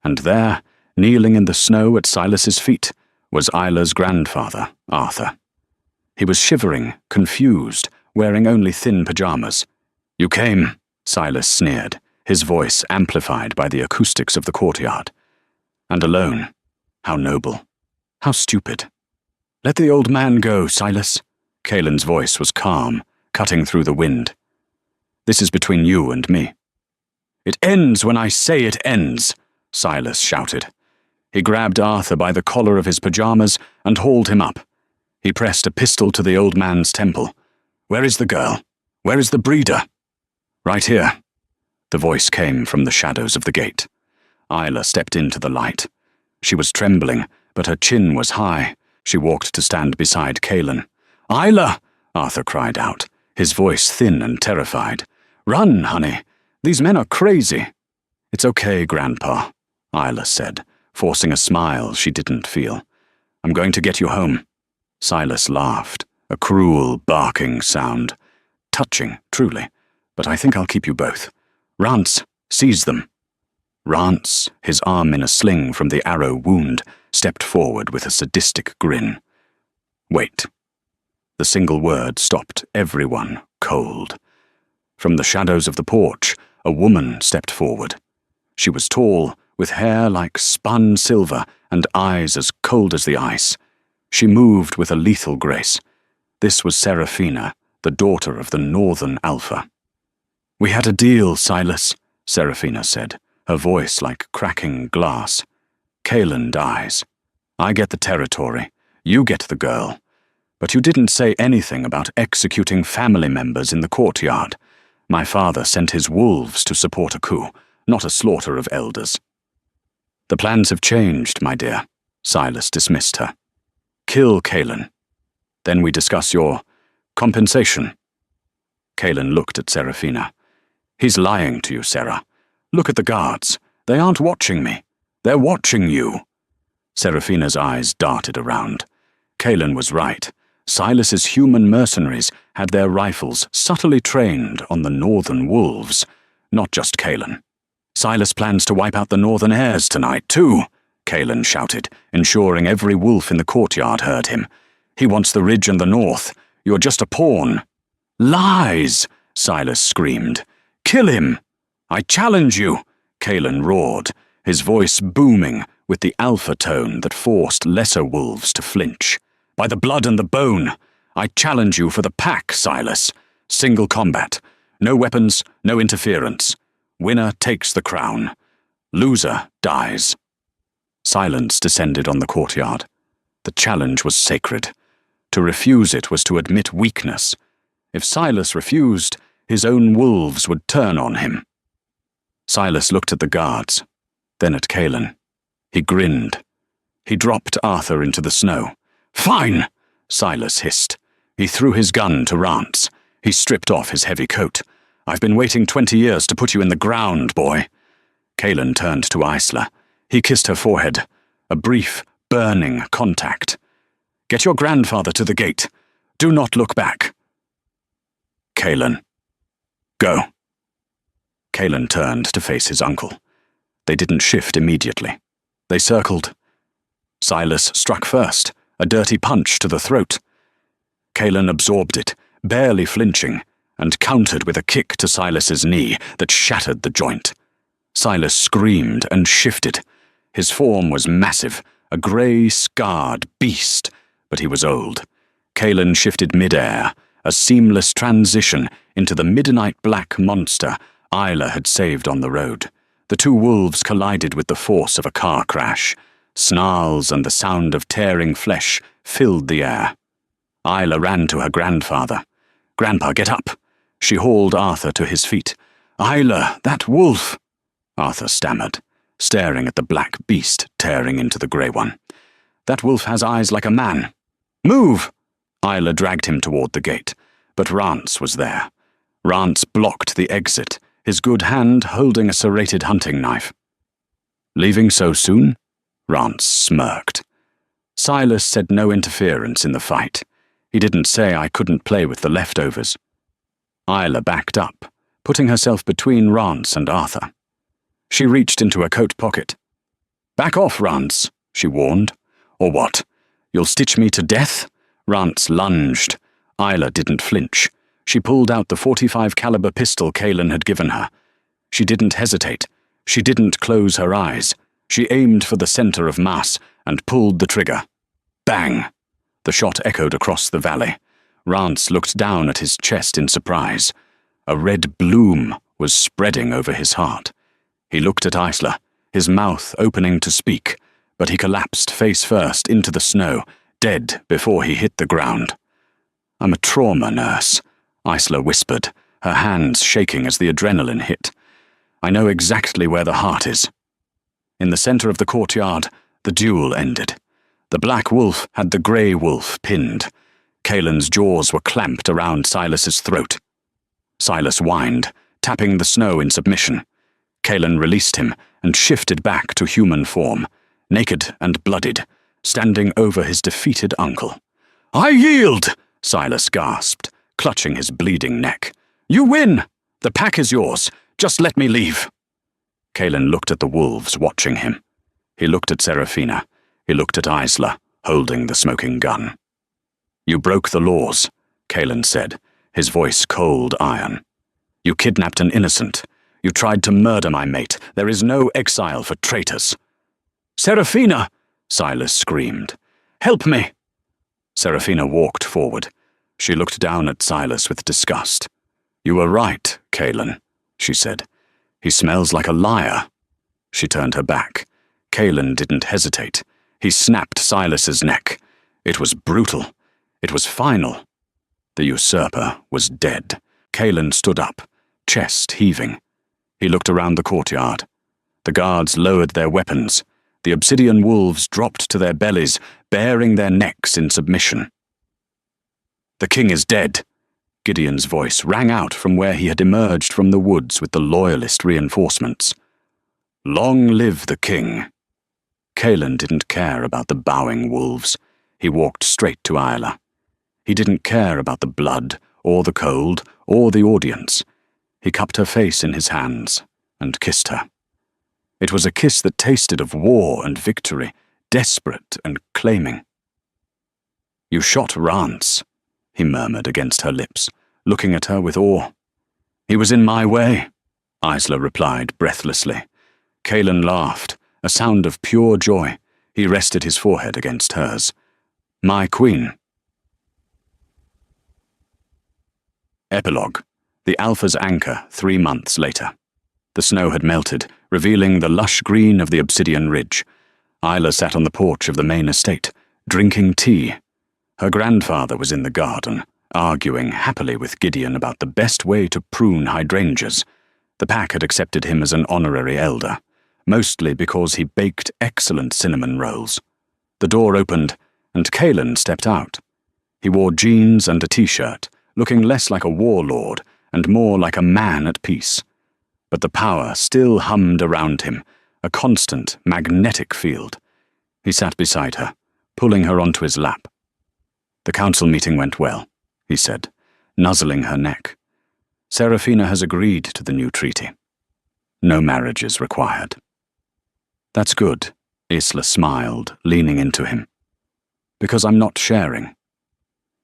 And there, kneeling in the snow at Silas's feet, was Isla's grandfather, Arthur. He was shivering, confused, wearing only thin pajamas. "You came," Silas sneered, his voice amplified by the acoustics of the courtyard. "And alone. How noble. How stupid." "Let the old man go, Silas." Kaelin's voice was calm, cutting through the wind. "This is between you and me." "It ends when I say it ends," Silas shouted. He grabbed Arthur by the collar of his pajamas and hauled him up. He pressed a pistol to the old man's temple. "Where is the girl? Where is the breeder?" "Right here." The voice came from the shadows of the gate. Isla stepped into the light. She was trembling, but her chin was high. She walked to stand beside Kaelin. "Isla!" Arthur cried out, his voice thin and terrified. "Run, honey. These men are crazy." "It's okay, Grandpa," Isla said, forcing a smile she didn't feel. "I'm going to get you home." Silas laughed, a cruel, barking sound. "Touching, truly, but I think I'll keep you both. Rance, seize them." Rance, his arm in a sling from the arrow wound, stepped forward with a sadistic grin. "Wait." The single word stopped everyone cold. From the shadows of the porch, a woman stepped forward. She was tall, with hair like spun silver and eyes as cold as the ice. She moved with a lethal grace. This was Seraphina, the daughter of the Northern Alpha. "We had a deal, Silas," Seraphina said, her voice like cracking glass. "Kaelin dies. I get the territory. You get the girl. But you didn't say anything about executing family members in the courtyard. My father sent his wolves to support a coup, not a slaughter of elders." "The plans have changed, my dear," Silas dismissed her. "Kill Kaelin. Then we discuss your compensation." Kaelin looked at Seraphina. "He's lying to you, Sarah. Look at the guards. They aren't watching me. They're watching you." Seraphina's eyes darted around. Kaelin was right. Silas's human mercenaries had their rifles subtly trained on the northern wolves, not just Kaelin. "Silas plans to wipe out the northern heirs tonight, too," Kaelin shouted, ensuring every wolf in the courtyard heard him. "He wants the ridge and the north. You're just a pawn." "Lies!" Silas screamed. "Kill him!" "I challenge you!" Kaelin roared, his voice booming with the alpha tone that forced lesser wolves to flinch. "By the blood and the bone! I challenge you for the pack, Silas. Single combat. No weapons, no interference. Winner takes the crown. Loser dies." Silence descended on the courtyard. The challenge was sacred. To refuse it was to admit weakness. If Silas refused, his own wolves would turn on him. Silas looked at the guards, then at Kaelin. He grinned. He dropped Arthur into the snow. "Fine!" Silas hissed. He threw his gun to Rance. He stripped off his heavy coat. "I've been waiting 20 years to put you in the ground, boy." Kaelin turned to Isla. He kissed her forehead. A brief, burning contact. "Get your grandfather to the gate. Do not look back." "Kaelin. Go." Kaelin turned to face his uncle. They didn't shift immediately. They circled. Silas struck first, a dirty punch to the throat. Kaelin absorbed it, barely flinching, and countered with a kick to Silas's knee that shattered the joint. Silas screamed and shifted. His form was massive, a grey, scarred beast, but he was old. Kaelin shifted mid-air, a seamless transition into the midnight black monster Isla had saved on the road. The two wolves collided with the force of a car crash. Snarls and the sound of tearing flesh filled the air. Isla ran to her grandfather. "Grandpa, get up!" She hauled Arthur to his feet. "Isla, that wolf!" Arthur stammered, staring at the black beast tearing into the grey one. "That wolf has eyes like a man. Move!" Isla dragged him toward the gate, but Rance was there. Rance blocked the exit, his good hand holding a serrated hunting knife. "Leaving so soon?" Rance smirked. "Silas said no interference in the fight. He didn't say I couldn't play with the leftovers." Isla backed up, putting herself between Rance and Arthur. She reached into her coat pocket. "Back off, Rance," she warned. "Or what? You'll stitch me to death?" Rance lunged. Isla didn't flinch. She pulled out the .45 caliber pistol Kaelin had given her. She didn't hesitate. She didn't close her eyes. She aimed for the center of mass and pulled the trigger. Bang! The shot echoed across the valley. Rance looked down at his chest in surprise. A red bloom was spreading over his heart. He looked at Isla, his mouth opening to speak, but he collapsed face first into the snow, dead before he hit the ground. "I'm a trauma nurse," Isla whispered, her hands shaking as the adrenaline hit. "I know exactly where the heart is." In the center of the courtyard, the duel ended. The black wolf had the grey wolf pinned. Kaelin's jaws were clamped around Silas's throat. Silas whined, tapping the snow in submission. Kaelin released him and shifted back to human form, naked and bloodied, standing over his defeated uncle. "I yield!" Silas gasped, clutching his bleeding neck. "You win! The pack is yours. Just let me leave." Kaelin looked at the wolves watching him. He looked at Serafina. He looked at Isla, holding the smoking gun. "You broke the laws," Kaelin said, his voice cold iron. "You kidnapped an innocent. You tried to murder my mate. There is no exile for traitors." "Serafina!" Silas screamed. "Help me!" Serafina walked forward. She looked down at Silas with disgust. "You were right, Kaelin," she said. "He smells like a liar." She turned her back. Kaelin didn't hesitate. He snapped Silas's neck. It was brutal. It was final. The usurper was dead. Kaelin stood up, chest heaving. He looked around the courtyard. The guards lowered their weapons. The obsidian wolves dropped to their bellies, baring their necks in submission. "The king is dead." Gideon's voice rang out from where he had emerged from the woods with the loyalist reinforcements. "Long live the king." Kaelin didn't care about the bowing wolves. He walked straight to Isla. He didn't care about the blood, or the cold, or the audience. He cupped her face in his hands and kissed her. It was a kiss that tasted of war and victory, desperate and claiming. "You shot Rance," he murmured against her lips, looking at her with awe. "He was in my way," Isla replied breathlessly. Kaelin laughed, a sound of pure joy. He rested his forehead against hers. "My queen." Epilogue. The Alpha's anchor 3 months later. The snow had melted, revealing the lush green of the obsidian ridge. Isla sat on the porch of the main estate, drinking tea. Her grandfather was in the garden, arguing happily with Gideon about the best way to prune hydrangeas. The pack had accepted him as an honorary elder, mostly because he baked excellent cinnamon rolls. The door opened, and Kalen stepped out. He wore jeans and a t-shirt, looking less like a warlord and more like a man at peace. But the power still hummed around him, a constant, magnetic field. He sat beside her, pulling her onto his lap. "The council meeting went well," he said, nuzzling her neck. "Serafina has agreed to the new treaty. No marriage is required." "That's good," Isla smiled, leaning into him. "Because I'm not sharing."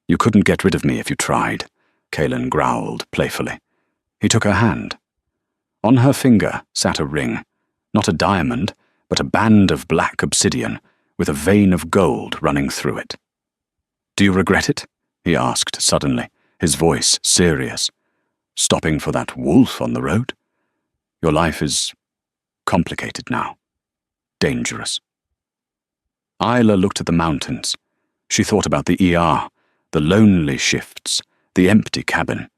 "You couldn't get rid of me if you tried," Kalen growled playfully. He took her hand. On her finger sat a ring, not a diamond, but a band of black obsidian, with a vein of gold running through it. "Do you regret it?" he asked suddenly, his voice serious. "Stopping for that wolf on the road? Your life is complicated now. Dangerous." Isla looked at the mountains. She thought about the ER, the lonely shifts, the empty cabin.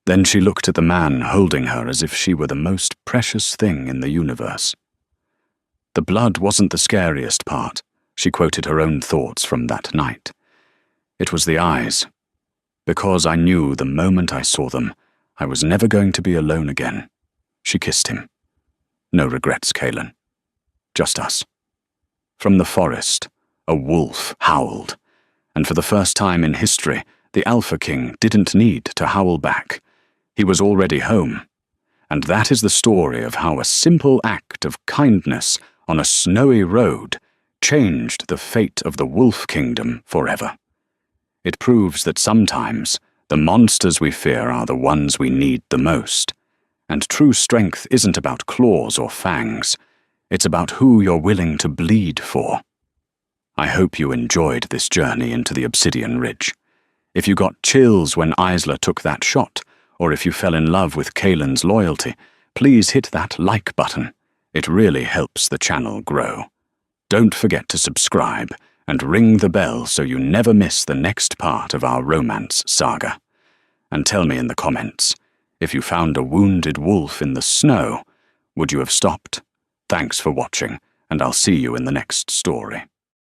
Then she looked at the man holding her as if she were the most precious thing in the universe. "The blood wasn't the scariest part," she quoted her own thoughts from that night. "It was the eyes. Because I knew the moment I saw them, I was never going to be alone again." She kissed him. "No regrets, Kalen. Just us." From the forest, a wolf howled, and for the first time in history, the Alpha King didn't need to howl back. He was already home. And that is the story of how a simple act of kindness on a snowy road changed the fate of the Wolf Kingdom forever. It proves that sometimes the monsters we fear are the ones we need the most. And true strength isn't about claws or fangs. It's about who you're willing to bleed for. I hope you enjoyed this journey into the Obsidian Ridge. If you got chills when Isla took that shot, or if you fell in love with Kalen's loyalty, please hit that like button. It really helps the channel grow. Don't forget to subscribe and ring the bell so you never miss the next part of our romance saga. And tell me in the comments, if you found a wounded wolf in the snow, would you have stopped? Thanks for watching, and I'll see you in the next story.